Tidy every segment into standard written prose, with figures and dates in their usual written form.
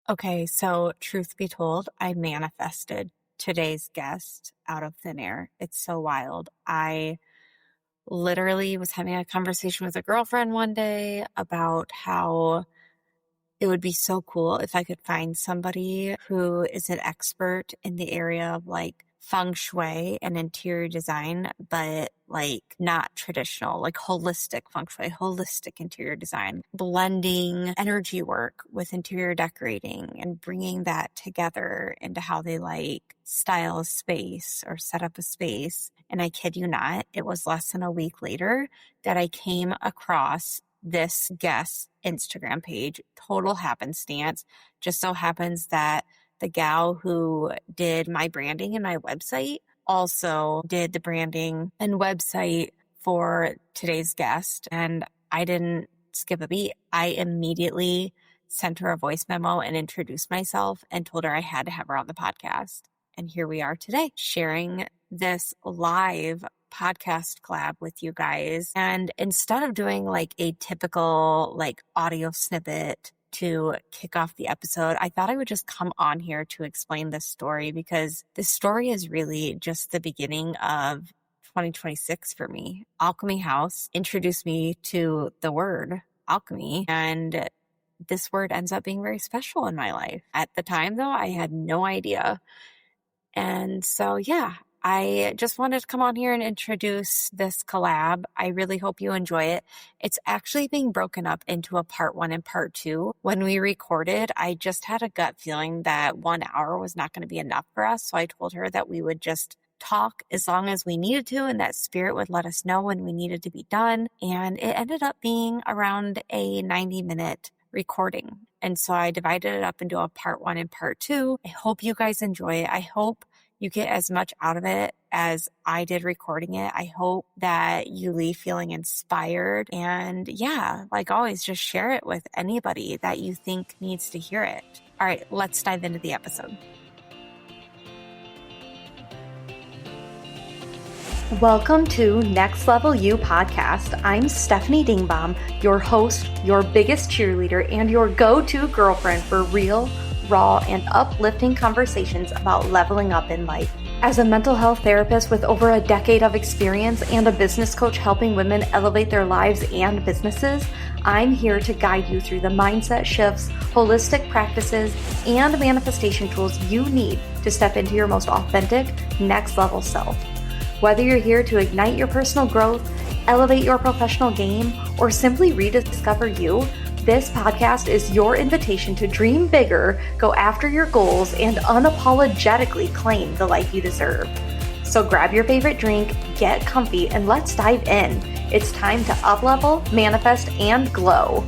Okay, so truth be told, I manifested today's guest out of thin air. It's so wild. I literally was having a conversation with a girlfriend one day about how it would be so cool if I could find somebody who is an expert in the area of like Feng Shui and interior design, but like not traditional, like holistic Feng Shui, holistic interior design, blending energy work with interior decorating and bringing that together into how they like style a space or set up a space. And I kid you not, it was less than a week later that I came across this guest's Instagram page, total happenstance. Just so happens that the gal who did my branding and my website also did the branding and website for today's guest. And I didn't skip a beat. I immediately sent her a voice memo and introduced myself and told her I had to have her on the podcast. And here we are today sharing this live podcast collab with you guys. And instead of doing like a typical like audio snippet to kick off the episode, I thought I would just come on here to explain this story because this story is really just the beginning of 2026 for me. Alchemy House introduced me to the word alchemy, and this word ends up being very special in my life. At the time though, I had no idea. And so, yeah, I just wanted to come on here and introduce this collab. I really hope you enjoy it. It's actually being broken up into a part 1 and part 2. When we recorded, I just had a gut feeling that 1 hour was not going to be enough for us. So I told her that we would just talk as long as we needed to, and that spirit would let us know when we needed to be done. And it ended up being around a 90-minute recording. And so I divided it up into a part 1 and part 2. I hope you guys enjoy it. I hope you get as much out of it as I did recording it. I hope that you leave feeling inspired. And yeah, like always, just share it with anybody that you think needs to hear it. All right, let's dive into the episode. Welcome to Next Level You podcast. I'm Stephanie Dingbaum, your host, your biggest cheerleader, and your go-to girlfriend for real, raw, and uplifting conversations about leveling up in life. As a mental health therapist with over a decade of experience and a business coach helping women elevate their lives and businesses, I'm here to guide you through the mindset shifts, holistic practices, and manifestation tools you need to step into your most authentic, next level self. Whether you're here to ignite your personal growth, elevate your professional game, or simply rediscover you, this podcast is your invitation to dream bigger, go after your goals, and unapologetically claim the life you deserve. So grab your favorite drink, get comfy, and let's dive in. It's time to up-level, manifest, and glow.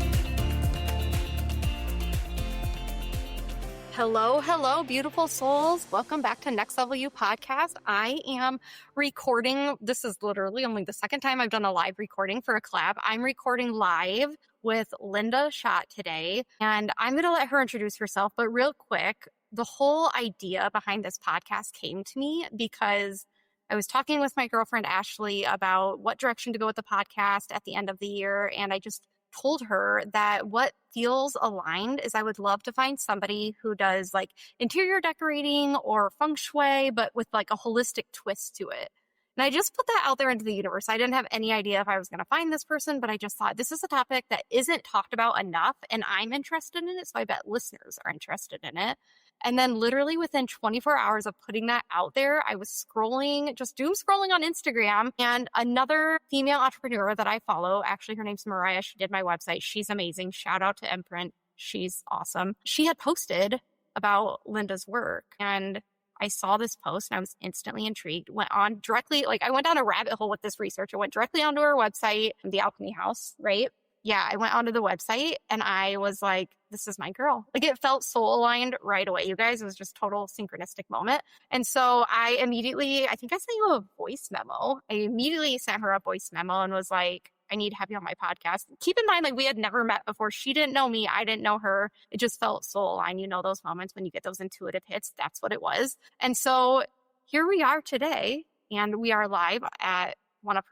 Hello, beautiful souls. Welcome back to Next Level You podcast. I am recording. This is literally only the second time I've done a live recording for a collab. I'm recording live with Linda Schacht today, and I'm going to let her introduce herself. But real quick, the whole idea behind this podcast came to me because I was talking with my girlfriend, Ashley, about what direction to go with the podcast at the end of the year. And I just told her that what feels aligned is I would love to find somebody who does like interior decorating or feng shui, but with like a holistic twist to it. And I just put that out there into the universe. I didn't have any idea if I was going to find this person, but I just thought this is a topic that isn't talked about enough, and I'm interested in it. So I bet listeners are interested in it. And then literally within 24 hours of putting that out there, I was scrolling, just doom scrolling on Instagram, and another female entrepreneur that I follow, actually her name's Mariah, she did my website. She's amazing. Shout out to Imprint. She's awesome. She had posted about Linda's work, and I saw this post and I was instantly intrigued. Went on directly, like I went down a rabbit hole with this research. I went directly onto her website, the Alchemy House, right? Yeah, I went onto the website and I was like, this is my girl. Like it felt soul aligned right away. You guys, it was just total synchronistic moment. And so I think I sent you a voice memo. I immediately sent her a voice memo and was like, I need to have you on my podcast. Keep in mind, like we had never met before. She didn't know me. I didn't know her. It just felt soul aligned. You know, those moments when you get those intuitive hits, that's what it was. And so here we are today, and we are live at one of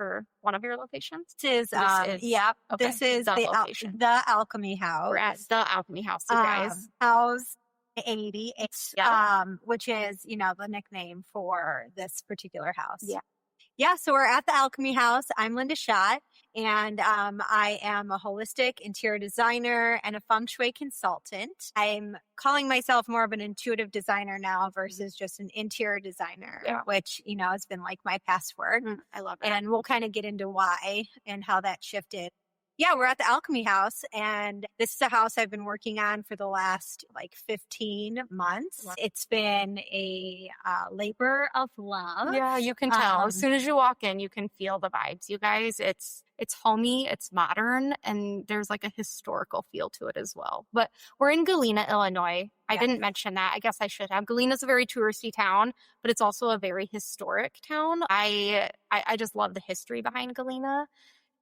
your locations. This is the location. the Alchemy House. We're at the Alchemy House, you guys. House 88, Yeah. which is, the nickname for this particular house. Yeah. Yeah, so we're at the Alchemy House. I'm Linda Schacht, and I am a holistic interior designer and a Feng Shui consultant. I'm calling myself more of an intuitive designer now versus just an interior designer, which, has been like my password. I love it. And we'll kind of get into why and how that shifted. Yeah, we're at the Alchemy House, and this is a house I've been working on for the last 15 months. Wow. It's been a labor of love. Yeah, you can tell. As soon as you walk in, you can feel the vibes, you guys. It's homey, it's modern, and there's like a historical feel to it as well. But we're in Galena, Illinois. I didn't mention that. I guess I should have. Galena's a very touristy town, but it's also a very historic town. I just love the history behind Galena.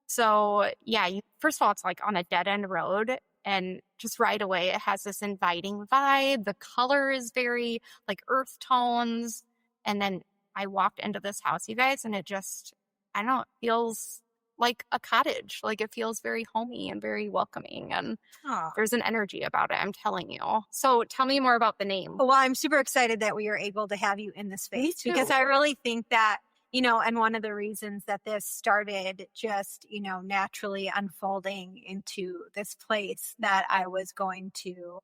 So yeah, first of all, it's like on a dead end road, and just right away it has this inviting vibe. The color is very like earth tones. And then I walked into this house, you guys, and it just, I don't know, it feels like a cottage. Like it feels very homey and very welcoming. And there's an energy about it, I'm telling you. So tell me more about the name. Well, I'm super excited that we are able to have you in this space because I really think that, and one of the reasons that this started just, naturally unfolding into this place that I was going to,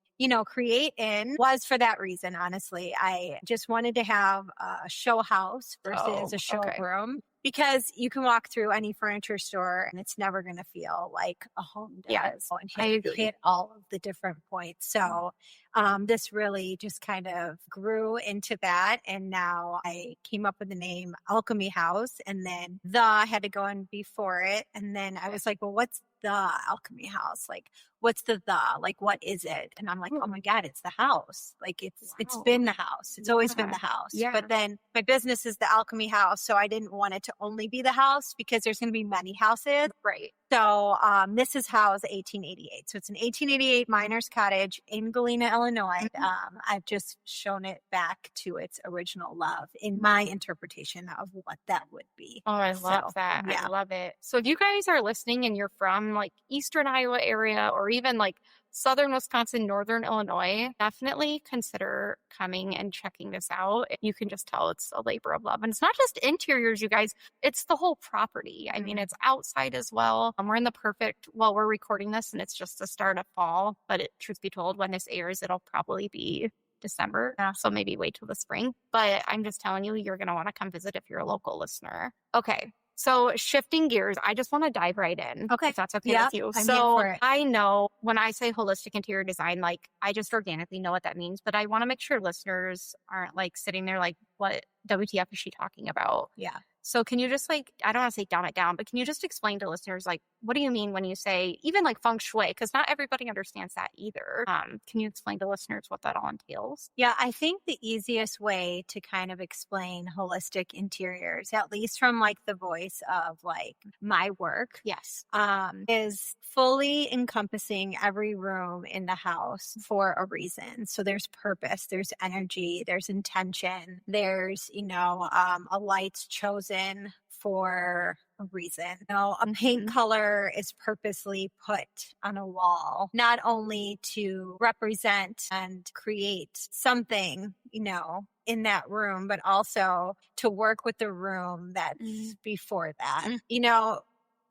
create in was for that reason, honestly. I just wanted to have a show house versus a showroom. Because you can walk through any furniture store and it's never going to feel like a home does. Yes, And hit all of the different points. So this really just kind of grew into that. And now I came up with the name Alchemy House, and then I had to go in before it. And then I was like, well, what's the Alchemy House? Like, what's like, what is it? And I'm like, oh my God, it's the house. Like it's been the house. It's always been the house. Yeah. But then my business is the Alchemy House. So I didn't want it to only be the house because there's going to be many houses. Right. So this is house 1888. So it's an 1888 miner's cottage in Galena, Illinois. I've just shown it back to its original love in my interpretation of what that would be. Oh, I love that. Yeah. I love it. So if you guys are listening and you're from like Eastern Iowa area or even like Southern Wisconsin, Northern Illinois, definitely consider coming and checking this out. You can just tell it's a labor of love. And it's not just interiors, you guys, it's the whole property. I mean, it's outside as well. We're in the we're recording this and it's just the start of fall, but truth be told, when this airs, it'll probably be December. Yeah. So maybe wait till the spring. But I'm just telling you, you're going to want to come visit if you're a local listener. Okay. So shifting gears, I just want to dive right in. Okay. If that's okay with you. I'm so here for it. I know when I say holistic interior design, like I just organically know what that means, but I want to make sure listeners aren't like sitting there like, what WTF is she talking about? Yeah. So can you just like, I don't want to say dumb it down, but can you just explain to listeners, like, what do you mean when you say even like feng shui? Because not everybody understands that either. Can you explain to listeners what that all entails? Yeah, I think the easiest way to kind of explain holistic interiors, at least from like the voice of like my work, Yes. is fully encompassing every room in the house for a reason. So there's purpose, there's energy, there's intention, there's, a light's chosen for a reason. A paint color is purposely put on a wall, not only to represent and create something, in that room, but also to work with the room that's before that.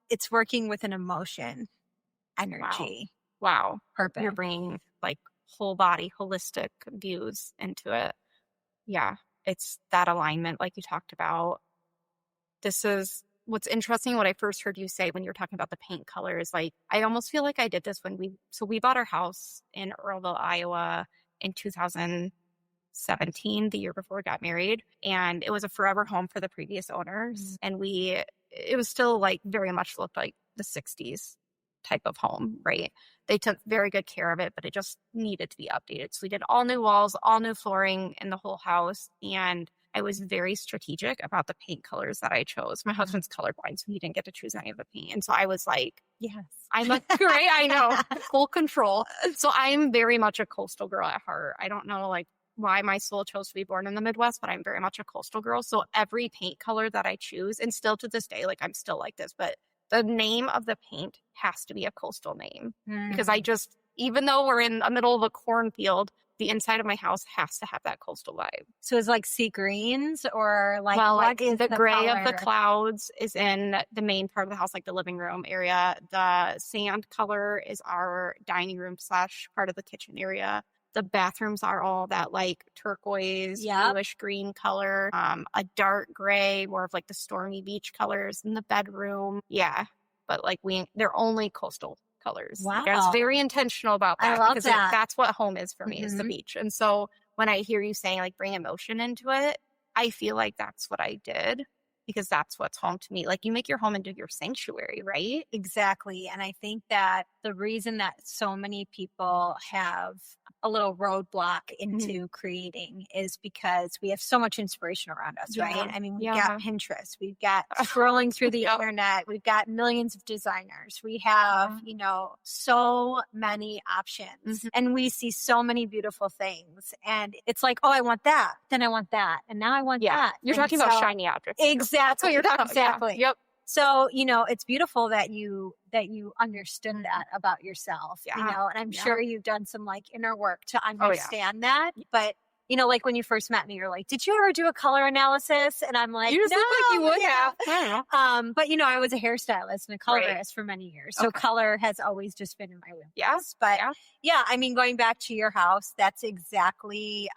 It's working with an emotion, energy. Wow. Purpose. You're bringing like whole body, holistic views into it. Yeah. It's that alignment like you talked about. This is what's interesting. What I first heard you say when you were talking about the paint color is like, I almost feel like I did this when we bought our house in Earlville, Iowa in 2017, the year before we got married. And it was a forever home for the previous owners. And it was still like very much looked like the 60s type of home, right? They took very good care of it, but it just needed to be updated. So we did all new walls, all new flooring in the whole house. And I was very strategic about the paint colors that I chose. My husband's colorblind, so he didn't get to choose any of the paint. And so I was like, yes, I'm a great, I know, full control. So I'm very much a coastal girl at heart. I don't know like why my soul chose to be born in the Midwest, but I'm very much a coastal girl. So every paint color that I choose, and still to this day, like I'm still like this, but the name of the paint has to be a coastal name because even though we're in the middle of a cornfield, the inside of my house has to have that coastal vibe. So it's like sea greens or like Well, what like is the gray of the color? clouds is in the main part of the house, like the living room area. The sand color is our dining room / part of the kitchen area. The bathrooms are all that like turquoise, Yep. bluish green color, a dark gray, more of like the stormy beach colors in the bedroom. Yeah. But like they're only coastal colors. Like, I was Wow. very intentional about I that love because that. that's what home is for me, is the Mhm. beach. And so when I hear you saying like bring emotion into it, I feel like that's what I did because that's what's home to me. Like you make your home into your sanctuary, right? Exactly. And I think that the reason that so many people have a little roadblock into creating is because we have so much inspiration around us, right? Yeah. I mean, we've Yeah. got Pinterest, we've got scrolling through the Yep. internet, we've got millions of designers, we have, so many options, and we see so many beautiful things. And it's like, oh, I want that. Then I want that. And now I want Yeah. that. You're And talking about so- shiny objects. Exactly. That's what you're talking about. Yeah. Exactly. Yep. So, it's beautiful that you understood that about yourself, Yeah. and I'm Yeah. sure you've done some like inner work to yeah. understand that. But, like when you first met me, you're like, did you ever do a color analysis? And I'm like, You just no, look like you would yeah. have. I don't know. But I was a hairstylist and a colorist Right. for many years. So Okay. color has always just been in my wheelhouse. Yeah. But Yeah. I mean, going back to your house, that's exactly,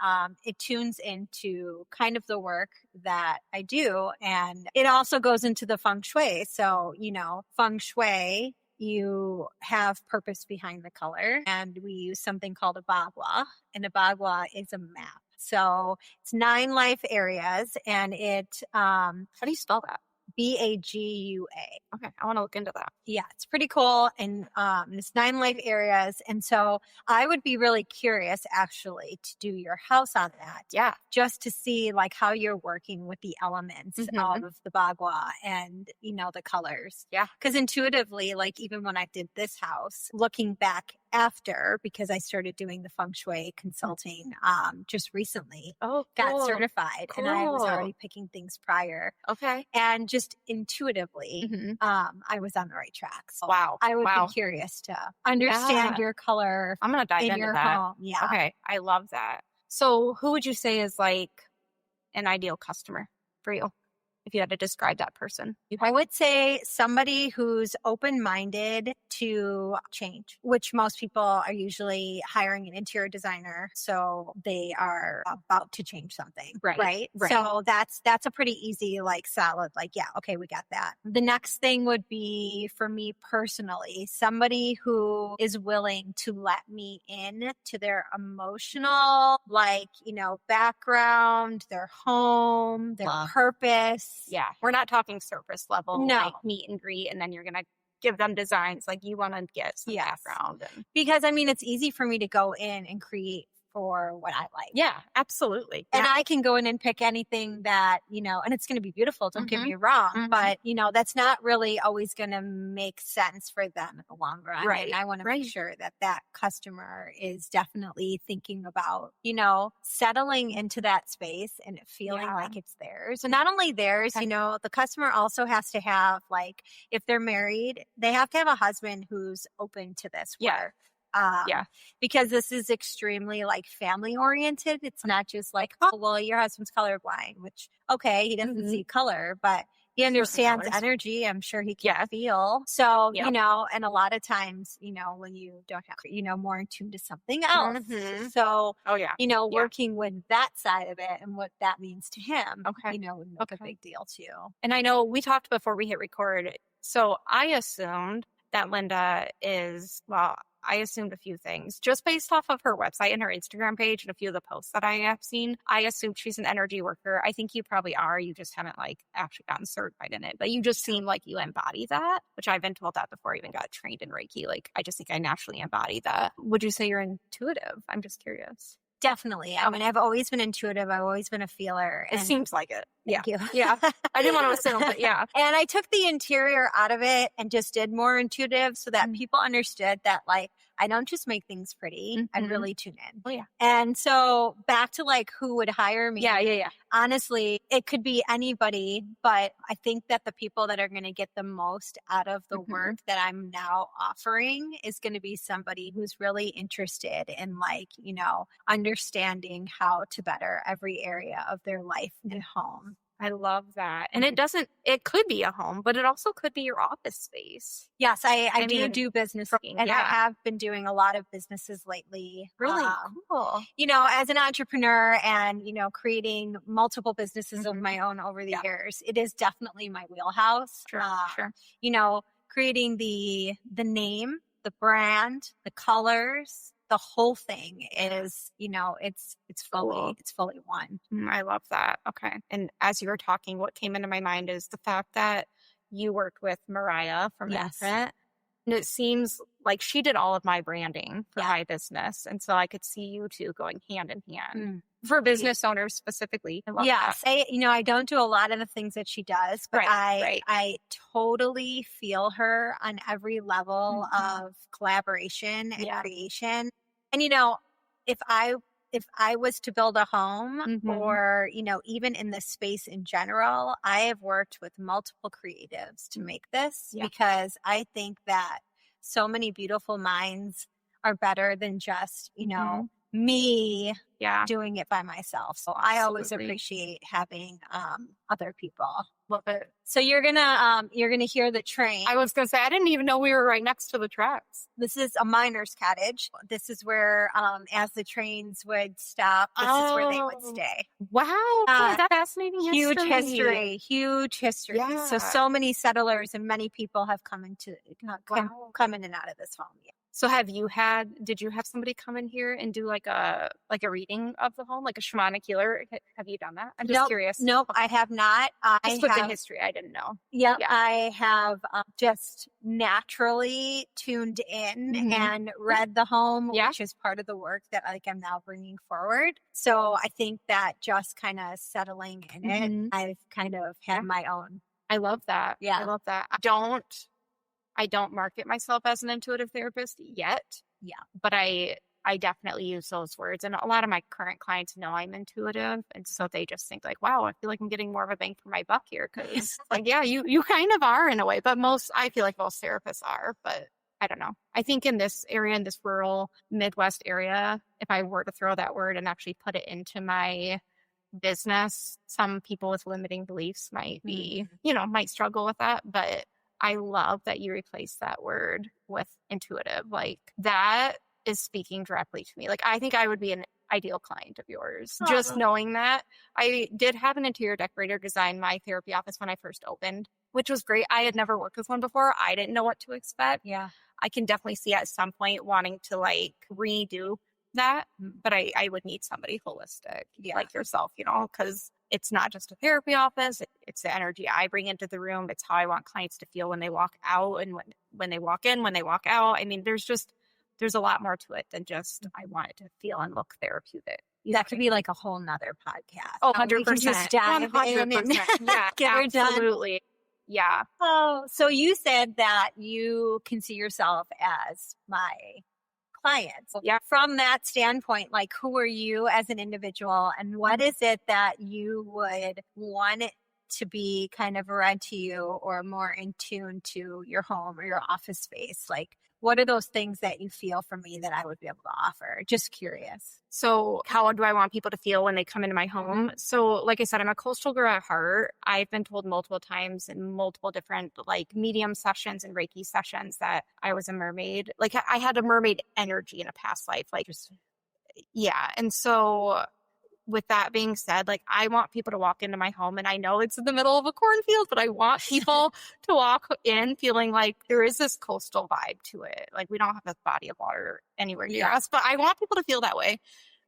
it tunes into kind of the work that I do. And it also goes into the Feng Shui. So, Feng Shui, you have purpose behind the color. And we use something called a Bagua. And a Bagua is a map. So it's 9 life areas, and it, How do you spell that? Bagua. Okay. I want to look into that. Yeah, it's pretty cool. And it's 9 life areas. And so I would be really curious actually to do your house on that. Yeah. Just to see like how you're working with the elements Mhm. of the Bagua and, the colors. Yeah. Because intuitively, like even when I did this house, looking back after, because I started doing the Feng Shui consulting just recently, Oh, got cool. certified, and I was Cool. already picking things prior. Okay. And just intuitively, Mhm. I was on the right track. So Wow. I would Wow. be curious to understand Yeah. your color I'm going to dive in into your that. home. Yeah. Okay. I love that. So who would you say is like an ideal customer for you if you had to describe that person? I would say somebody who's open-minded to change, which most people are usually hiring an interior designer. So they are about to change something. Right. So that's a pretty easy, like solid, like, yeah, okay, we got that. The next thing would be for me personally, somebody who is willing to let me in to their emotional, like, background, their home, their purpose. Yeah. We're not talking surface level, No. like meet and greet, and then you're going to give them designs. Like you want to get some Yes. background. And Because I mean, it's easy for me to go in and create for what I like. yeah, absolutely. And Yeah. I can go in and pick anything that, and it's going to be beautiful. Don't get Mhm. me wrong. Mhm. But, that's not really always going to make sense for them in the long run. Right. And I want to Right. make sure that that customer is definitely thinking about, settling into that space and it feeling Yeah. like it's theirs. And not only theirs, Okay. the customer also has to have, like, if they're married, they have to have a husband who's open to this Yeah. work. Yeah. Because this is extremely like family oriented. It's not just like, oh, well, your husband's colorblind, which, okay, he doesn't Mhm. see color, but he understands colors. energy. I'm sure he can Yeah. feel. So, Yep. and a lot of times, when you don't have, more in tune to something else. Mhm. So, Oh, yeah. working with that side of it and what that means to him, Okay. would make a Okay. big deal too. And I know we talked before we hit record. So I assumed that Linda I assumed a few things just based off of her website and her Instagram page and a few of the posts that I have seen. I assumed she's an energy worker. I think you probably are. You just haven't actually gotten certified in it, but you just seem like you embody that, which I've been told that before I even got trained in Reiki. I just think I naturally embody that. Would you say you're intuitive? I'm just curious. Definitely. I mean, I've always been intuitive. I've always been a feeler. It seems like it. Thank you. Yeah. I didn't want to assume, but yeah. And I took the interior out of it and just did more intuitive so that people understood that, I don't just make things pretty. I Mhm. really tune in. Oh, yeah. And so back to like who would hire me. Yeah. Honestly, it could be anybody, but I think that the people that are going to get the most out of the Mhm. work that I'm now offering is going to be somebody who's really interested in like, understanding how to better every area of their life and home. I love that. And it could be a home, but it also could be your office space. Yes, I I do mean, do business, from- and I yeah. have been doing a lot of businesses lately. Really cool. As an entrepreneur and, creating multiple businesses of Mhm. my own over the Yeah. years, it is definitely my wheelhouse. Sure. Creating the name, the brand, the colors, the whole thing is, it's Cool. fully one. I love that. Okay. And as you were talking, what came into my mind is the fact that you worked with Mariah from Yes. Imprint. And it seems like she did all of my branding for Yeah. my business. And so I could see you two going hand in hand Mm. for business owners specifically. I love Yes, that. I don't do a lot of the things that she does, but Right. I totally feel her on every level Mhm. of collaboration and Yeah. creation. And if I was to build a home Mhm. or even in this space in general, I have worked with multiple creatives to make this Yeah. because I think that so many beautiful minds are better than just Mhm. me Yeah. doing it by myself. So I always Absolutely. appreciate having other people. Love it. So you're gonna hear the train. I was going to say, I didn't even know we were right next to the tracks. This is a miner's cottage. This is where as the trains would stop, this is where they would Oh. stay. Wow. That's fascinating Huge history. Yeah. So many settlers and many people have come Wow. come in and out of this home. Yeah. So did you have somebody come in here and do like a reading of the home, like a shamanic healer? Have you done that? I'm just curious. Nope, I have not. Just with the history, I didn't know. Yeah, Yeah. I have just naturally tuned in Mhm. and read the home, Yeah. which is part of the work that I'm now bringing forward. So I think that just kind of settling in Mhm. it, I've kind of had Yeah. my own. I love that. Yeah. I love that. I don't market myself as an intuitive therapist yet. Yeah. But I definitely use those words. And a lot of my current clients know I'm intuitive. And so they just think like, wow, I feel like I'm getting more of a bang for my buck here. Cause like, yeah, you kind of are in a way, but I feel like most therapists are, but I don't know. I think in this area, in this rural Midwest area, if I were to throw that word and actually put it into my business, some people with limiting beliefs might be, might struggle with that. But I love that you replace that word with intuitive. Like that is speaking directly to me. Like I think I would be an ideal client of yours. Just knowing that. I did have an interior decorator design my therapy office when I first opened, which was great. I had never worked with one before. I didn't know what to expect. Yeah. I can definitely see at some point wanting to like redo that, but I would need somebody holistic like yourself, because it's not just a therapy office. It's the energy I bring into the room. It's how I want clients to feel when they walk out and when they walk in, when they walk out. I mean, there's a lot more to it than just I want it to feel and look therapeutic. That could be like a whole nother podcast. Oh, We can 100%. just dive in and 100%. Yeah, get her done. absolutely. Yeah. Oh, so you said that you can see yourself as my clients. Yeah. From that standpoint, like who are you as an individual and what is it that you would want it to be kind of read to you or more in tune to your home or your office space? Like what are those things that you feel from me that I would be able to offer? Just curious. So how do I want people to feel when they come into my home? So like I said, I'm a coastal girl at heart. I've been told multiple times in multiple different like medium sessions and Reiki sessions that I was a mermaid. Like I had a mermaid energy in a past life. Like just, yeah. And so with that being said, like I want people to walk into my home and I know it's in the middle of a cornfield, but I want people to walk in feeling like there is this coastal vibe to it. Like we don't have a body of water anywhere near us, but I want people to feel that way.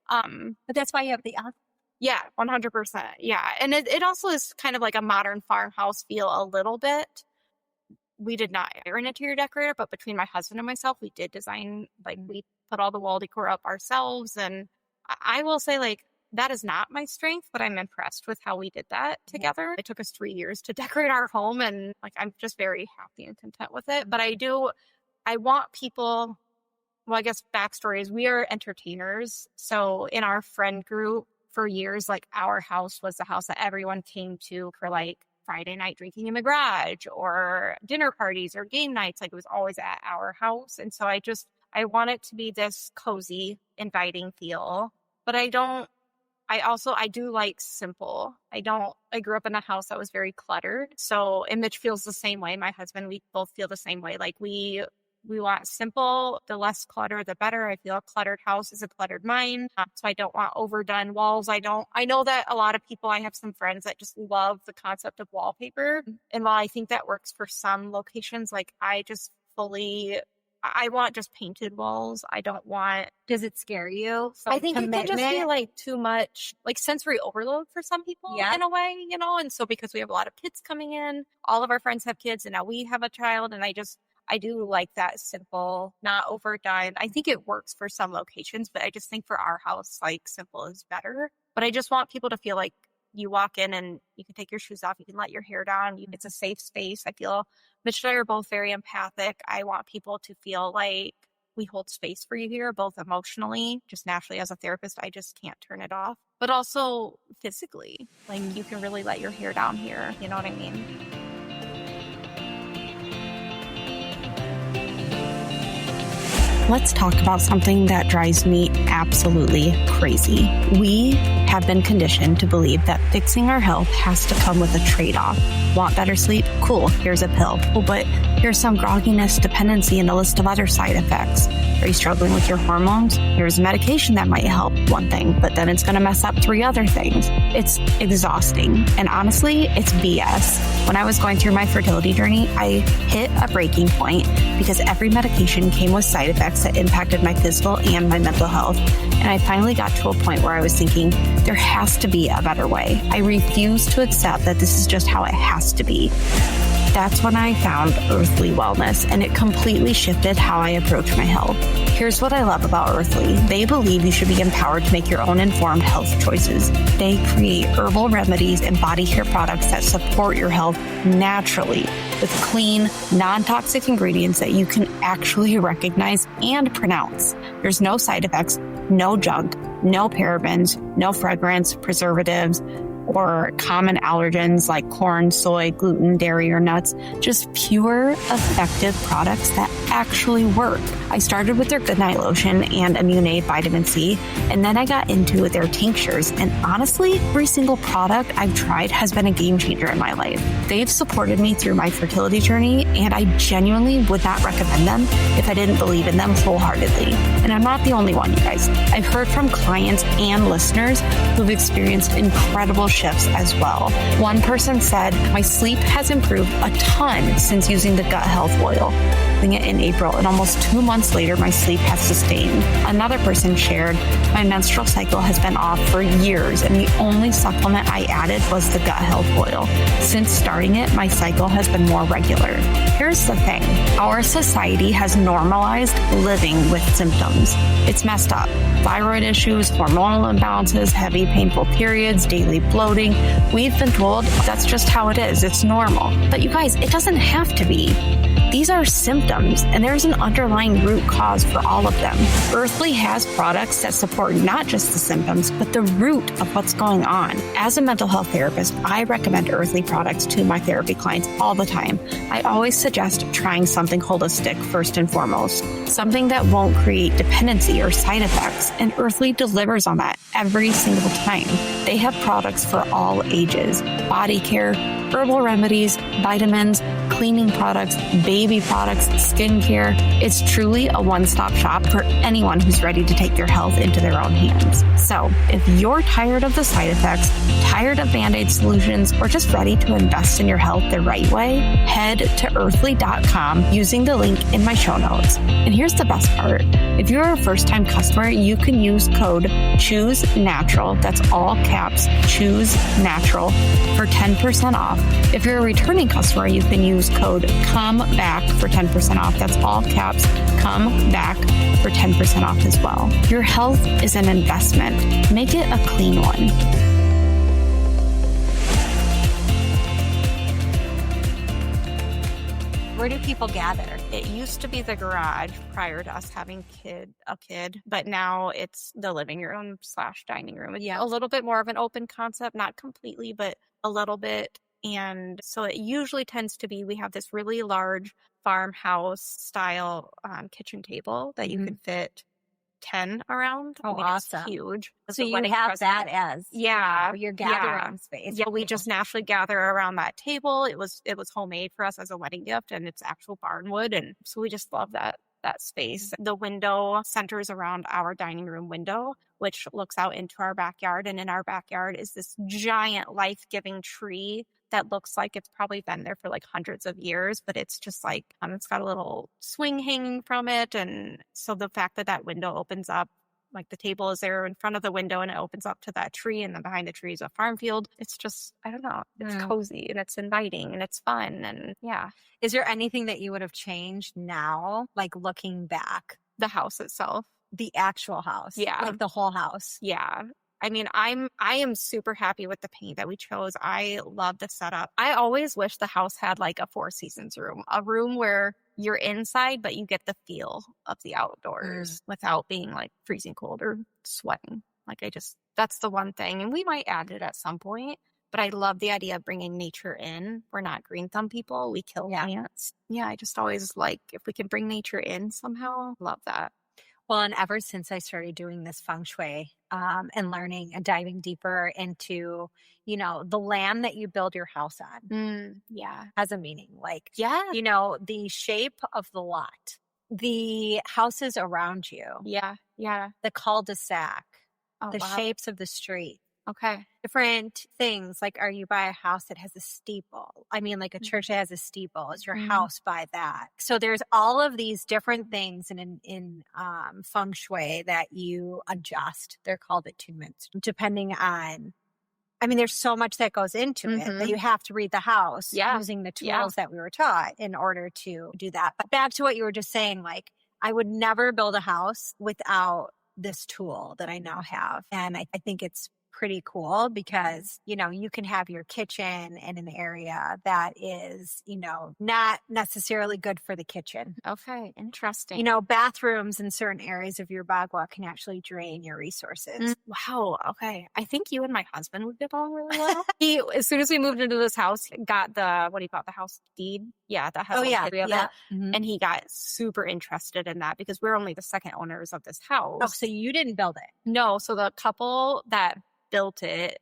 But that's why you have the other. Yeah, 100%. Yeah. And it also is kind of like a modern farmhouse feel a little bit. We did not hire an interior decorator, but between my husband and myself, we did design, like we put all the wall decor up ourselves. And I will say like, that is not my strength, but I'm impressed with how we did that together. It took us 3 years to decorate our home and like I'm just very happy and content with it. But I want people well, I guess backstory is we are entertainers. So in our friend group for years, like our house was the house that everyone came to for like Friday night drinking in the garage or dinner parties or game nights. Like it was always at our house. And so I want it to be this cozy, inviting feel, but I do like simple. I grew up in a house that was very cluttered. So, and Mitch feels the same way. My husband, we both feel the same way. Like we want simple, the less clutter, the better. I feel a cluttered house is a cluttered mind. So I don't want overdone walls. I know that a lot of people, I have some friends that just love the concept of wallpaper. And while I think that works for some locations, like I want just painted walls. I don't want. Does it scare you? I think it can just be like too much, like sensory overload for some people in a way, And so because we have a lot of kids coming in, all of our friends have kids, and now we have a child, and I do like that simple, not overdone. I think it works for some locations, but I just think for our house, like simple is better. But I just want people to feel like you walk in and you can take your shoes off, you can let your hair down. It's a safe space. I feel Mitch and I are both very empathic. I want people to feel like we hold space for you here, both emotionally, just naturally as a therapist, I just can't turn it off, but also physically, like you can really let your hair down here. You know what I mean? Let's talk about something that drives me absolutely crazy. We have been conditioned to believe that fixing our health has to come with a trade-off. Want better sleep? Cool, here's a pill. Oh, but here's some grogginess, dependency, and a list of other side effects. Are you struggling with your hormones? Here's a medication that might help one thing, but then it's going to mess up 3 other things. It's exhausting. And honestly, it's BS. When I was going through my fertility journey, I hit a breaking point because every medication came with side effects that impacted my physical and my mental health. And I finally got to a point where I was thinking, there has to be a better way. I refuse to accept that this is just how it has to be. That's when I found Earthly Wellness, and it completely shifted how I approach my health. Here's what I love about Earthly. They believe you should be empowered to make your own informed health choices. They create herbal remedies and body care products that support your health naturally with clean, non-toxic ingredients that you can actually recognize and pronounce. There's no side effects, no junk, no parabens, no fragrance, preservatives, or common allergens like corn, soy, gluten, dairy, or nuts. Just pure, effective products that actually work. I started with their Goodnight Lotion and Immune Aid Vitamin C, and then I got into their tinctures. And honestly, every single product I've tried has been a game changer in my life. They've supported me through my fertility journey, and I genuinely would not recommend them if I didn't believe in them wholeheartedly. And I'm not the only one, you guys. I've heard from clients and listeners who've experienced incredible shifts as well. One person said, my sleep has improved a ton since using the gut health oil. It in April, and almost 2 months later, my sleep has sustained. Another person shared, my menstrual cycle has been off for years, and the only supplement I added was the gut health oil. Since starting it, my cycle has been more regular. Here's the thing. Our society has normalized living with symptoms. It's messed up. Thyroid issues, hormonal imbalances, heavy, painful periods, daily bloating. We've been told that's just how it is. It's normal. But you guys, it doesn't have to be. These are symptoms, and there's an underlying root cause for all of them. Earthly has products that support not just the symptoms, but the root of what's going on. As a mental health therapist, I recommend Earthly products to my therapy clients all the time. I always suggest trying something holistic first and foremost, something that won't create dependency or side effects, and Earthly delivers on that every single time. They have products for all ages, body care, herbal remedies, vitamins, cleaning products, baby products, skincare. It's truly a one-stop shop for anyone who's ready to take their health into their own hands. So if you're tired of the side effects, tired of Band-Aid solutions, or just ready to invest in your health the right way, head to earthly.com using the link in my show notes. And here's the best part. If you're a first-time customer, you can use code CHOOSENATURAL, that's all caps, CHOOSENATURAL, for 10% off. If you're a returning customer, you can use code COMEBACK for 10% off. That's all caps, COMEBACK for 10% off as well. Your health is an investment. Make it a clean one. Where do people gather? It used to be the garage prior to us having a kid, but now it's the living room / dining room. It's a little bit more of an open concept, not completely, but a little bit. And so it usually tends to be, we have this really large farmhouse style kitchen table that you can fit 10 around. Oh, I mean, awesome. It's huge. So you have that as your gathering space. Yeah, we just naturally gather around that table. It was homemade for us as a wedding gift, and it's actual barnwood, and so we just love that space. The window centers around our dining room window, which looks out into our backyard, and in our backyard is this giant life-giving tree that looks like it's probably been there for like hundreds of years, but it's just like, it's got a little swing hanging from it. And so the fact that window opens up, like the table is there in front of the window and it opens up to that tree, and then behind the tree is a farm field. It's just, I don't know, it's cozy and it's inviting and it's fun. And yeah. Is there anything that you would have changed now, like looking back? The house itself. The actual house. Yeah. Like the whole house. Yeah. I mean, I am super happy with the paint that we chose. I love the setup. I always wish the house had like a Four Seasons room, a room where you're inside, but you get the feel of the outdoors without being like freezing cold or sweating. Like that's the one thing. And we might add it at some point, but I love the idea of bringing nature in. We're not green thumb people. We kill plants. Yeah. I just always like, if we can bring nature in somehow, love that. Well, and ever since I started doing this Feng Shui and learning and diving deeper into, the land that you build your house on has a meaning. Like, the shape of the lot, the houses around you. Yeah. Yeah. The cul-de-sac, the wow. shapes of the street. Okay. Different things, like, are you by a house that has a steeple? I mean, like a church that has a steeple. Is your house by that? So there's all of these different things in Feng Shui that you adjust. They're called attunements, depending on, I mean, there's so much that goes into it that you have to read the house using the tools that we were taught in order to do that. But back to what you were just saying, like, I would never build a house without this tool that I now have. And I think it's pretty cool because, you can have your kitchen in an area that is, not necessarily good for the kitchen. Okay. Interesting. Bathrooms in certain areas of your Bagua can actually drain your resources. Wow. Okay. I think you and my husband would get along really well. He, as soon as we moved into this house, got the, what do you call it? The house deed? Yeah. That has history of it. And he got super interested in that because we're only the second owners of this house. Oh, so you didn't build it? No. So the couple that built it,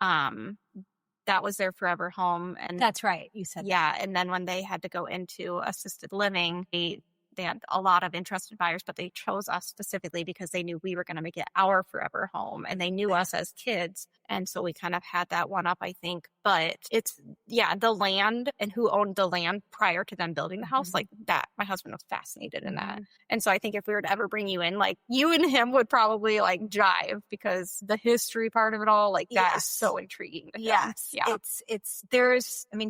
that was their forever home. And that's right. You said that. And then when they had to go into assisted living, they had a lot of interested buyers, but they chose us specifically because they knew we were going to make it our forever home, and they knew us as kids. And so we kind of had that one up, I think. But it's, the land and who owned the land prior to them building the house, like that, my husband was fascinated in that. And so I think if we were to ever bring you in, like you and him would probably like jive because the history part of it all, like that is so intriguing. Yes. Yeah.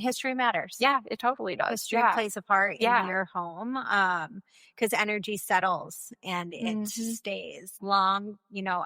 History matters. Yeah, it totally does. History plays a part in your home. Because energy settles and it stays long,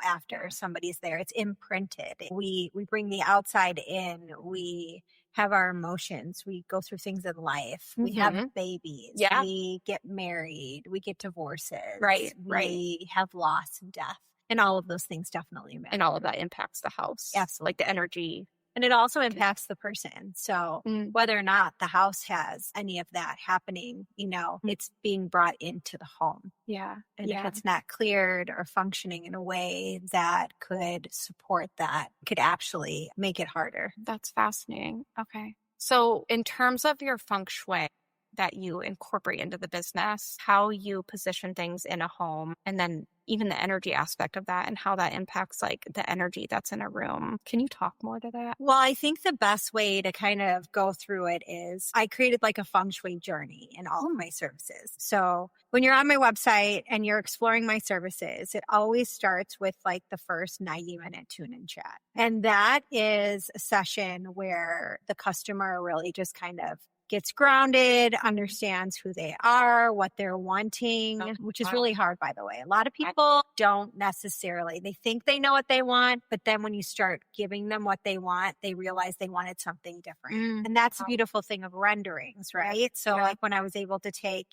after somebody's there. It's imprinted. We bring the outside in. We have our emotions. We go through things in life. We have babies. Yeah. We get married. We get divorces. Right. We have loss and death. And all of those things definitely matter. And all of that impacts the house. Absolutely. Like the energy. And it also impacts the person. So whether or not the house has any of that happening, it's being brought into the home. Yeah. And if it's not cleared or functioning in a way that could support that, could actually make it harder. That's fascinating. Okay. So in terms of your feng shui that you incorporate into the business, how you position things in a home, and then even the energy aspect of that and how that impacts like the energy that's in a room. Can you talk more to that? Well, I think the best way to kind of go through it is I created like a feng shui journey in all of my services. So when you're on my website and you're exploring my services, it always starts with like the first 90-minute tune-in chat. And that is a session where the customer really just kind of gets grounded, understands who they are, what they're wanting, which is really hard, by the way. A lot of people don't necessarily, they think they know what they want, but then when you start giving them what they want, they realize they wanted something different. And that's the beautiful thing of renderings, right? So like when I was able to take,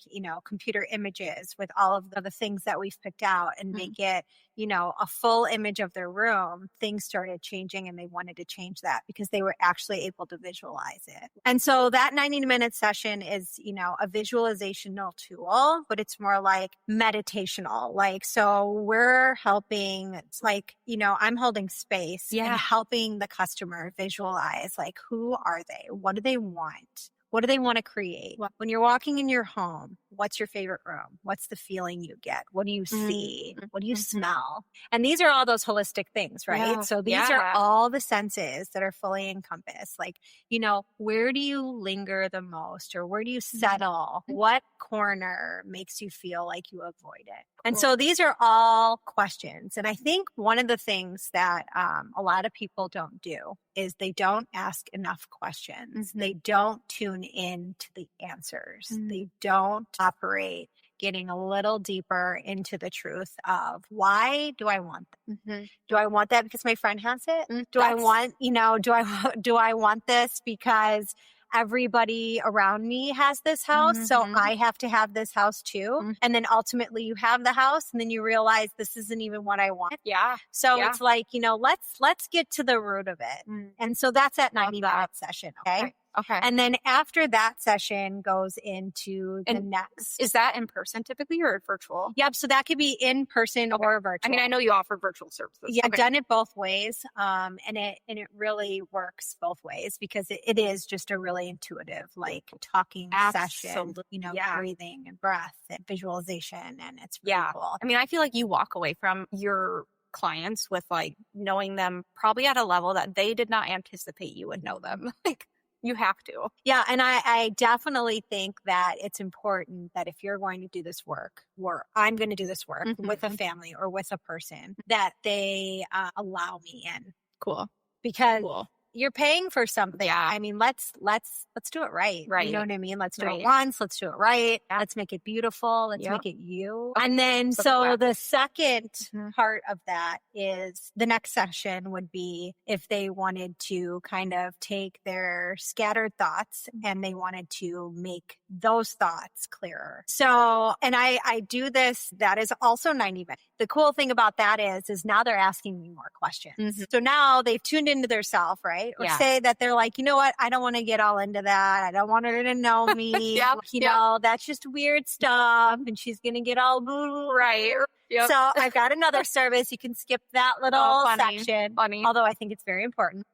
computer images with all of the things that we've picked out and make it, a full image of their room, things started changing and they wanted to change that because they were actually able to visualize it. And so that 90-minute session is, a visualizational tool, but it's more like meditational. Like, so we're helping, it's like, I'm holding space and helping the customer visualize, like, who are they? What do they want? What do they want to create? When you're walking in your home, what's your favorite room? What's the feeling you get? What do you see? What do you smell? And these are all those holistic things, right? Yeah. So these are all the senses that are fully encompassed. Like, where do you linger the most, or where do you settle? What corner makes you feel like you avoid it? And so these are all questions. And I think one of the things that a lot of people don't do is they don't ask enough questions. They don't tune in to the answers. They don't operate getting a little deeper into the truth of, why do I want that? Do I want that because my friend has it? Do I want, do I want this because everybody around me has this house, so I have to have this house too? And then ultimately you have the house and then you realize this isn't even what I want. So it's like, let's get to the root of it. And so that's that 90-minute session. Okay. And then after that session goes into the next. Is that in person typically or virtual? Yep. So that could be in person or virtual. I mean, I know you offer virtual services. Yeah, I've done it both ways. And it really works both ways because it is just a really intuitive, like talking session, breathing and breath and visualization. And it's really cool. I mean, I feel like you walk away from your clients with like knowing them probably at a level that they did not anticipate you would know them. Like, you have to. Yeah. And I definitely think that it's important that if you're going to do this work, or I'm going to do this work with a family or with a person, that they allow me in. Cool. Because you're paying for something. I mean, let's do it right. Right. You know what I mean? Let's do it once. Let's do it right. Let's make it beautiful. Let's make it you. And then, so the second part of that is the next session would be if they wanted to kind of take their scattered thoughts and they wanted to make those thoughts clearer. So, and I do this, that is also 90 minutes. The cool thing about that is now they're asking me more questions. So now they've tuned into their self, right? Or say that they're like, you know what? I don't want to get all into that. I don't want her to know me. You know, that's just weird stuff. And she's going to get all boo. Right. Yep. So I've got another service. You can skip that little section. Although I think it's very important.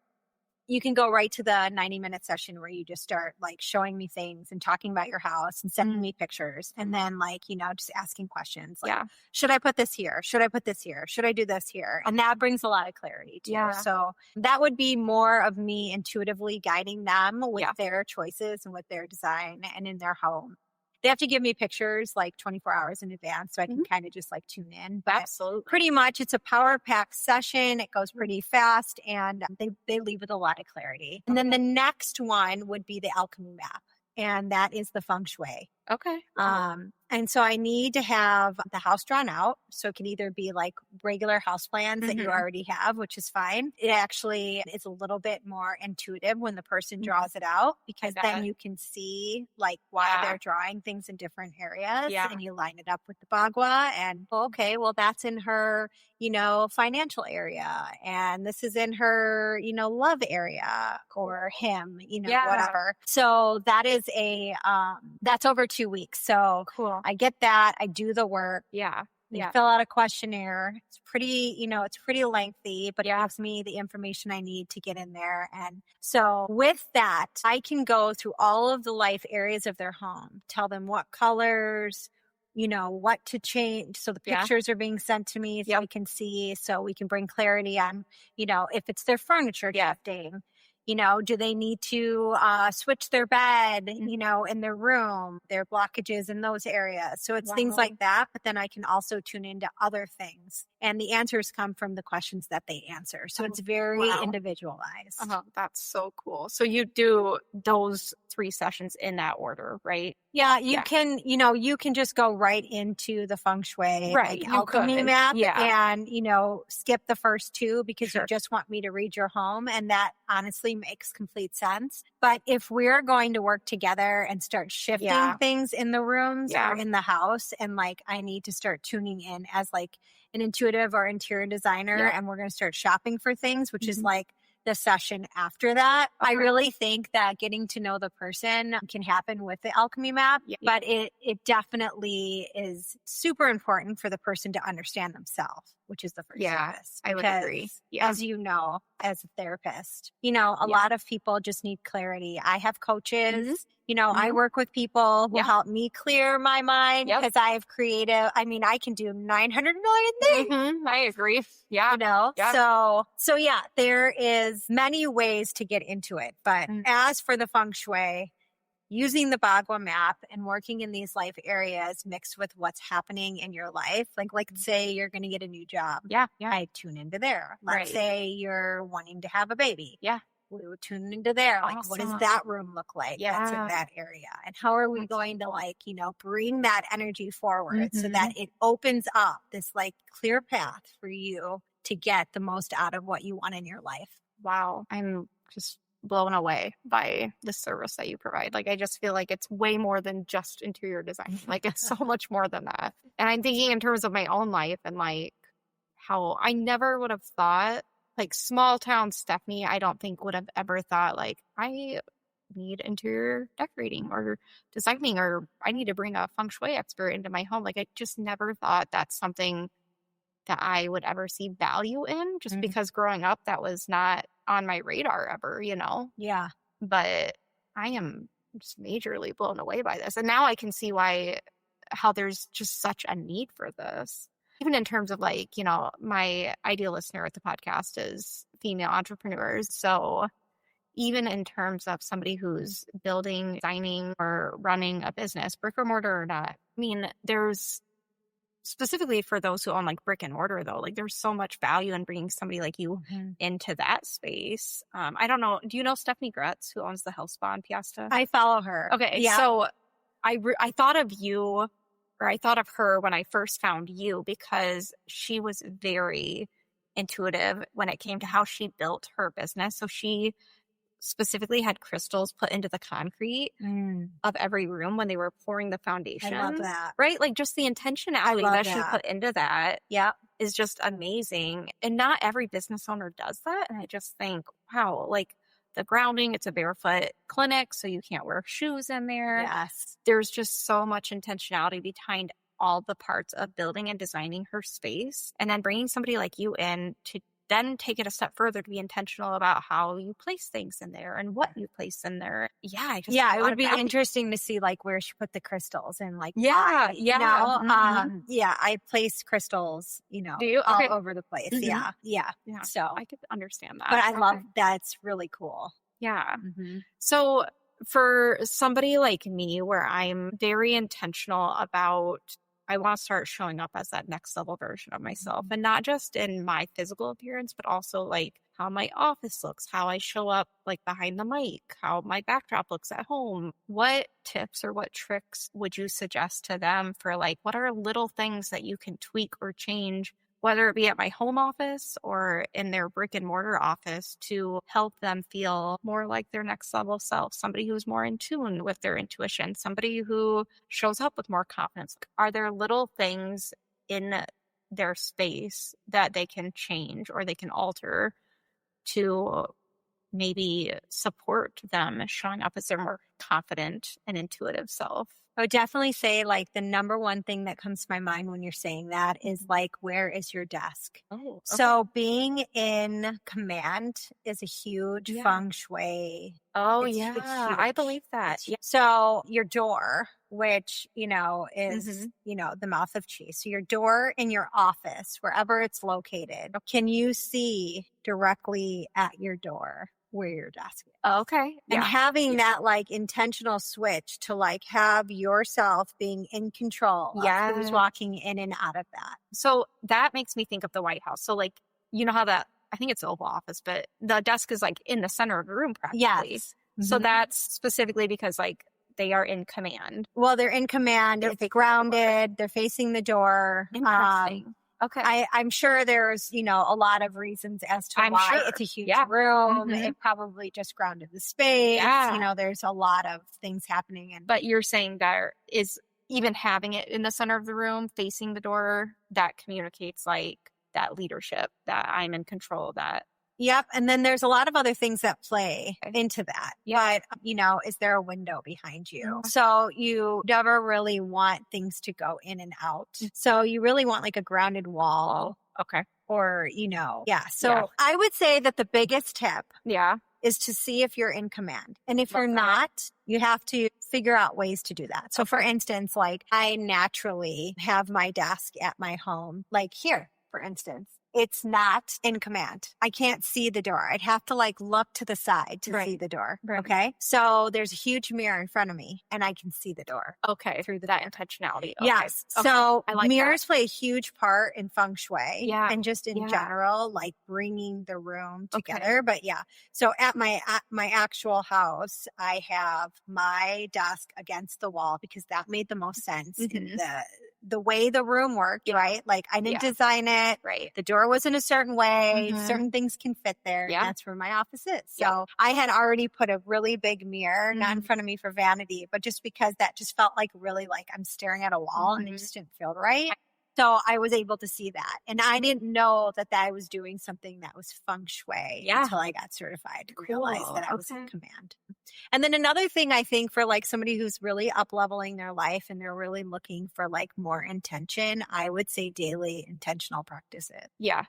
You can go right to the 90-minute session where you just start like showing me things and talking about your house and sending me pictures. And then like, just asking questions like, should I put this here? Should I put this here? Should I do this here? And that brings a lot of clarity too. So that would be more of me intuitively guiding them with their choices and with their design and in their home. They have to give me pictures like 24 hours in advance so I can kind of just like tune in. But pretty much it's a power pack session. It goes pretty fast and they leave with a lot of clarity. And then the next one would be the alchemy map. And that is the Feng Shui. Okay. And so I need to have the house drawn out. So it can either be like regular house plans that you already have, which is fine. It actually is a little bit more intuitive when the person draws it out because then you can see like why they're drawing things in different areas and you line it up with the Bagua and okay, well that's in her, financial area and this is in her, love area or him, whatever. So that is that's over 2 weeks. So cool. I get that. I do the work. They fill out a questionnaire. It's pretty, it's pretty lengthy, but it gives me the information I need to get in there. And so with that, I can go through all of the life areas of their home, tell them what colors, what to change. So the pictures are being sent to me so we can see, so we can bring clarity on, if it's their furniture shifting, Do they need to switch their bed, in their room, their blockages in those areas? So it's things like that. But then I can also tune into other things. And the answers come from the questions that they answer. So it's very individualized. That's so cool. So you do those 3 sessions in that order, right? Yeah, you can, you can just go right into the Feng Shui alchemy map and, skip the first 2 because you just want me to read your home. And that honestly makes complete sense. But if we're going to work together and start shifting things in the rooms or in the house, and I need to start tuning in as an intuitive or interior designer, and we're going to start shopping for things, which is the session after that. I really think that getting to know the person can happen with the alchemy map, but it definitely is super important for the person to understand themselves, which is the first service. I would agree. As you know, as a therapist, a lot of people just need clarity. I have coaches. I work with people who help me clear my mind because I have creative. I mean, I can do 900 million things. I agree. Yeah. So there is many ways to get into it. But as for the Feng Shui, using the Bagua map and working in these life areas mixed with what's happening in your life, let's say you're going to get a new job. I tune into there. Let's say you're wanting to have a baby. We would tune into there. What does that room look like? That's in that area. And how are we going to bring that energy forward so that it opens up this clear path for you to get the most out of what you want in your life? Wow. I'm just blown away by the service that you provide. I just feel like it's way more than just interior design. It's so much more than that. And I'm thinking in terms of my own life and how I never would have thought, small town Stephanie, I don't think would have ever thought I need interior decorating or designing, or I need to bring a Feng Shui expert into my home. I just never thought that's something that I would ever see value in, just because growing up, that was not on my radar ever, Yeah. But I am just majorly blown away by this. And now I can see how there's just such a need for this. Even in terms of my ideal listener at the podcast is female entrepreneurs. So even in terms of somebody who's building, designing, or running a business, brick or mortar or not, I mean, there's specifically for those who own brick and mortar though, there's so much value in bringing somebody like you into that space. I don't know. Do you know Stephanie Gretz, who owns the health spa in Piasta? I follow her. Okay. Yeah. So I thought of you, or I thought of her when I first found you, because she was very intuitive when it came to how she built her business. So she specifically had crystals put into the concrete of every room when they were pouring the foundation. I love that. Right? Just the intentionality that she put into that is just amazing. And not every business owner does that. And I just think, wow, the grounding, it's a barefoot clinic, so you can't wear shoes in there. Yes. There's just so much intentionality behind all the parts of building and designing her space. And then bringing somebody like you in to then take it a step further to be intentional about how you place things in there and what you place in there. It would be interesting to see where she put the crystals and I place crystals, Do you? all over the place. Yeah. So I could understand that. But I love that's really cool. Yeah. So for somebody like me, where I'm very intentional about, I want to start showing up as that next level version of myself, and not just in my physical appearance, but also how my office looks, how I show up behind the mic, how my backdrop looks at home. What tips or what tricks would you suggest to them for what are little things that you can tweak or change, whether it be at my home office or in their brick and mortar office, to help them feel more like their next level self, somebody who's more in tune with their intuition, somebody who shows up with more confidence? Are there little things in their space that they can change or they can alter to maybe support them showing up as their more confident and intuitive self? I would definitely say the number one thing that comes to my mind when you're saying that is where is your desk? Oh, okay. So being in command is a huge Feng Shui. Oh, yeah. I believe that. Yeah. So your door, which, is, Mhm. the mouth of chi. So your door in your office, wherever it's located, can you see directly at your door where your desk is? Okay. And Yeah. having that like intentional switch to like have yourself being in control of who's Yeah. walking in and out of that. So that makes me think of the White House. So like, you know how that, I think it's the Oval Office, but the desk is like in the center of the room practically. Yes. So Mhm. that's specifically because like they are in command. Well, they're in command. They're It's facing the door. grounded. They're facing the door. Interesting. Okay. I'm sure there's, a lot of reasons as to I'm why sure. it's a huge Yeah. room. Mhm. It probably just grounded the space. Yeah. There's a lot of things happening. But you're saying there is even having it in the center of the room facing the door that communicates like that leadership, that I'm in control, that Yep. And then there's a lot of other things that play Okay. into that. Yeah. But, is there a window behind you? Mhm. So you never really want things to go in and out. So you really want like a grounded wall Okay. or, yeah. So Yeah. I would say that the biggest tip Yeah. is to see if you're in command. And if Love you're that. not, you have to figure out ways to do that. So for instance, like I naturally have my desk at my home, like here, for instance. It's not in command. I can't see the door. I'd have to like look to the side to Right. see the door. Right. Okay. So there's a huge mirror in front of me and I can see the door. Okay. Through the that mirror. intentionality. Okay. Yes. Okay. So I like mirrors play a huge part in Feng Shui Yeah. and just in Yeah. general, like bringing the room Okay. together. But yeah. So at my actual house, I have my desk against the wall because that made the most sense in Mhm. the way the room worked, Yeah. right? Like I didn't Yeah. design it. Right. The door was in a certain way. Mhm. Certain things can fit there. Yeah. And that's where my office is. So Yeah. I had already put a really big mirror, not in Mhm. front of me for vanity, but just because that just felt like really like I'm staring at a wall and it Mhm. just didn't feel right. So I was able to see that. And I didn't know that I was doing something that was Feng Shui Yeah. until I got certified to realize that I was in Okay. command. And then another thing I think for like somebody who's really up leveling their life and they're really looking for like more intention, I would say daily intentional practices. Yeah.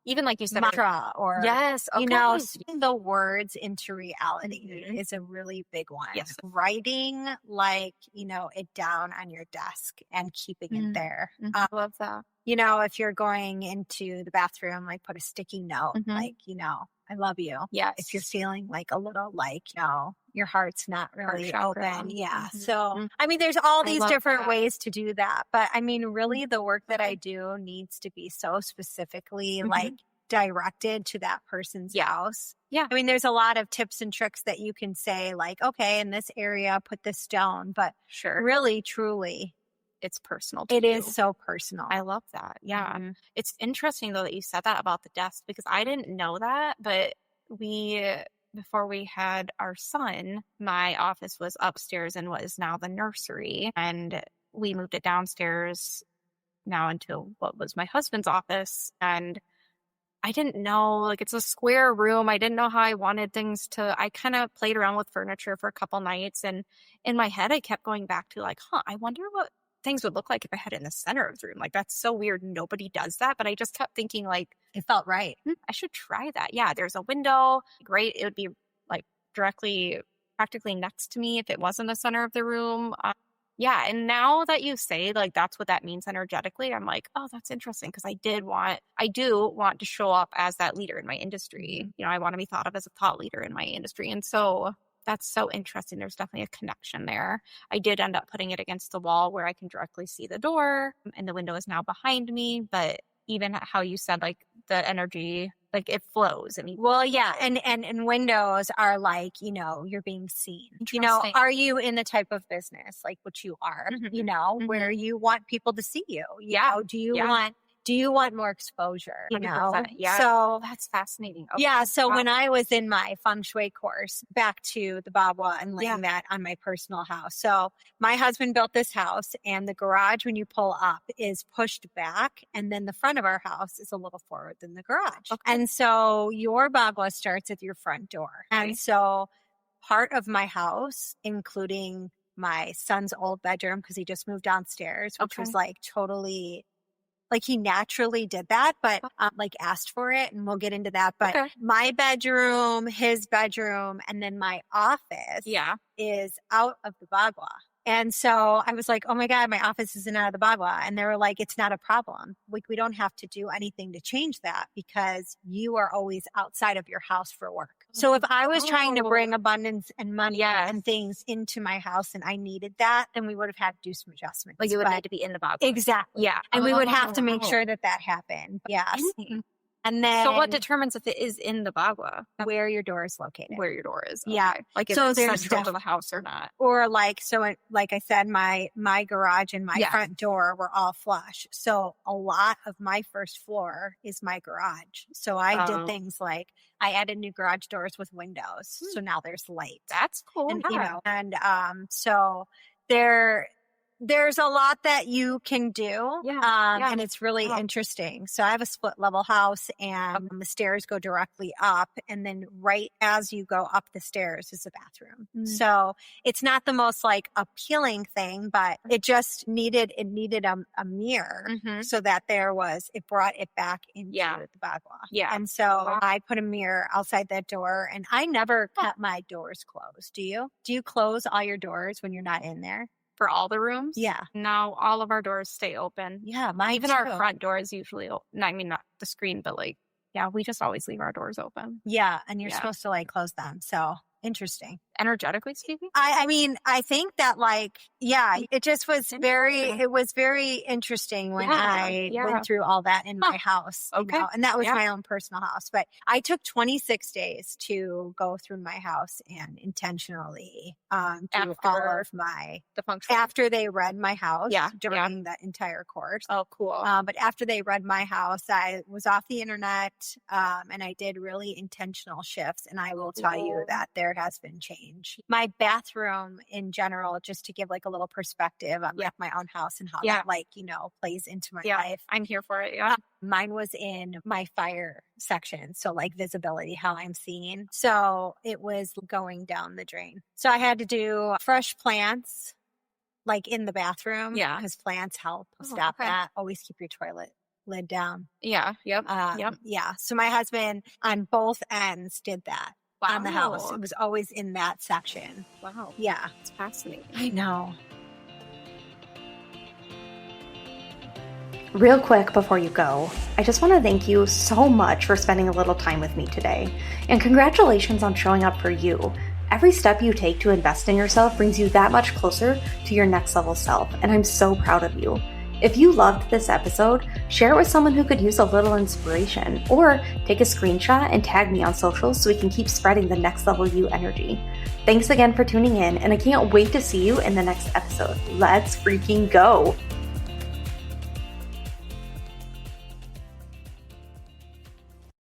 Even like you said, mantra or yes. Okay. speaking the words into reality Mhm. is a really big one. Yes. Writing like, it down on your desk and keeping it there. I love that. If you're going into the bathroom, like put a sticky note, Mhm. like, I love you. Yes. If you're feeling like a little like, your heart's not really chakra. open. Yeah. Mhm. So, I mean, there's all I these love different that. ways to do that. But I mean, really, the work that I do needs to be so specifically like directed to that person's house. Yeah. I mean, there's a lot of tips and tricks that you can say, like, okay, in this area, put this stone. But Sure. really, truly, It's personal to it you. is so personal. I love that. Yeah. Mhm. It's interesting though that you said that about the desk because I didn't know that, but before we had our son, my office was upstairs in what is now the nursery. And we moved it downstairs now into what was my husband's office. And I didn't know, like, it's a square room. I didn't know how I wanted things to, I kind of played around with furniture for a couple nights. And in my head, I kept going back to like, I wonder what things would look like if I had it in the center of the room. Like, that's so weird. Nobody does that. But I just kept thinking like, It felt right. I should try that. Yeah, there's a window. Great. It would be like practically next to me if it was in the center of the room. Yeah. And now that you say like that's what that means energetically, I'm like, oh, that's interesting. Because I do want to show up as that leader in my industry. I want to be thought of as a thought leader in my industry. And so that's so interesting. There's definitely a connection there. I did end up putting it against the wall where I can directly see the door and the window is now behind me. But even how you said like the energy, like it flows. Well, yeah. And windows are like, you're being seen. Interesting. Are you in the type of business like what you are, where you want people to see you? Do you want more exposure? 100%. Yeah. So that's fascinating. Okay. yeah. So Wow. when I was in my Feng Shui course, back to the Bagua and laying that on my personal house. So my husband built this house and the garage, when you pull up, is pushed back. And then the front of our house is a little forward than the garage. Okay. And so your Bagua starts at your front door. Okay. And so part of my house, including my son's old bedroom, because he just moved downstairs, which was like totally Like he naturally did that, but like asked for it, and we'll get into that. But Okay. my bedroom, his bedroom, and then my office is out of the Bagua. And so I was like, oh my God, my office isn't out of the Bagua. And they were like, it's not a problem. We don't have to do anything to change that because you are always outside of your house for work. So if I was trying to bring abundance and money and things into my house and I needed that, then we would have had to do some adjustments. Like you would need to be in the Bagua. Exactly. Yeah. And we would have to make sure that happened. Yes. And then, so what determines if it is in the Bagua? Where your door is located. Where your door is. Yeah. Okay. Like if So it's there's central to the house or not. Or like, so like I said, my garage and my front door were all flush. So a lot of my first floor is my garage. So I did things like I added new garage doors with windows. So now there's light. That's cool. And, you know, and so there's a lot that you can do. And it's really interesting. So I have a split level house and the stairs go directly up. And then right as you go up the stairs is the bathroom. So it's not the most like appealing thing, but it just needed a mirror so that it brought it back into the Bagua. And so I put a mirror outside that door, and I never kept my doors closed. Do you? Do you close all your doors when you're not in there? For all the rooms? Yeah. No, all of our doors stay open. Yeah, mine Even too. our front door is usually, I mean, not the screen, but like, yeah, we just always leave our doors open. Yeah, and you're supposed to like close them. So interesting. Energetically speaking? I mean, I think that like, it just was very interesting when I went through all that in my house. Okay. You know, and that was my own personal house. But I took 26 days to go through my house and intentionally do all of the function. After they read my house during the entire course. Oh, cool. But after they read my house, I was off the internet and I did really intentional shifts. And I will tell you that there has been change. My bathroom in general, just to give like a little perspective on like my own house and how that like, you know, plays into my life. I'm here for it. Yeah. Mine was in my fire section. So like visibility, how I'm seen. So it was going down the drain. So I had to do fresh plants like in the bathroom. Yeah. Because plants help stop that. Always keep your toilet lid down. Yeah. Yep. Yeah. So my husband on both ends did that. On the house. It was always in that section. Wow. Yeah. It's fascinating. I know. Real quick before you go, I just want to thank you so much for spending a little time with me today. And congratulations on showing up for you. Every step you take to invest in yourself brings you that much closer to your next level self, and I'm so proud of you. If you loved this episode, share it with someone who could use a little inspiration, or take a screenshot and tag me on socials so we can keep spreading the next level you energy. Thanks again for tuning in, and I can't wait to see you in the next episode. Let's freaking go!